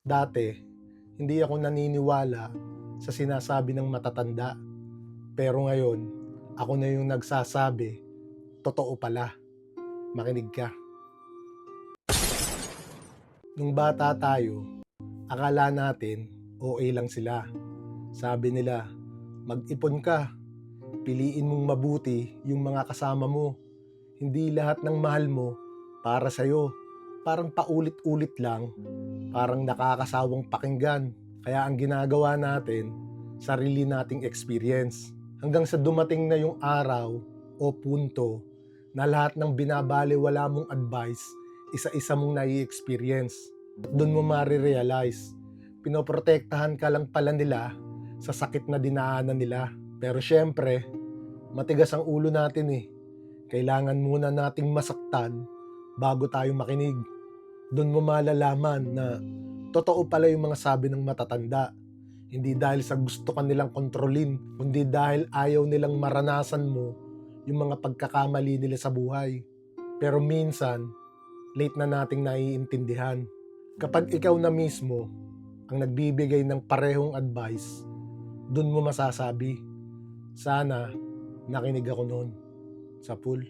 Dati, hindi ako naniniwala sa sinasabi ng matatanda. Pero ngayon, ako na yung nagsasabi, totoo pala. Makinig ka. Nung bata tayo, akala natin OA lang sila. Sabi nila, mag-ipon ka, piliin mong mabuti yung mga kasama mo. Hindi lahat ng mahal mo para sa'yo. Parang paulit-ulit lang, parang nakakasawang pakinggan. Kaya ang ginagawa natin, sarili nating experience. Hanggang sa dumating na yung araw o punto na lahat ng binabaliwala mong advice, isa-isa mong nai-experience. At doon mo marirealize, pinoprotektahan ka lang pala nila sa sakit na dinaanan nila. Pero syempre, matigas ang ulo natin eh. Kailangan muna nating masaktan bago tayo makinig. Doon mo malalaman na totoo pala yung mga sabi ng matatanda. Hindi dahil sa gusto ka nilang kontrolin, kundi dahil ayaw nilang maranasan mo yung mga pagkakamali nila sa buhay. Pero minsan, late na nating naiintindihan. Kapag ikaw na mismo ang nagbibigay ng parehong advice, doon mo masasabi, sana nakinig ako noon sa pool.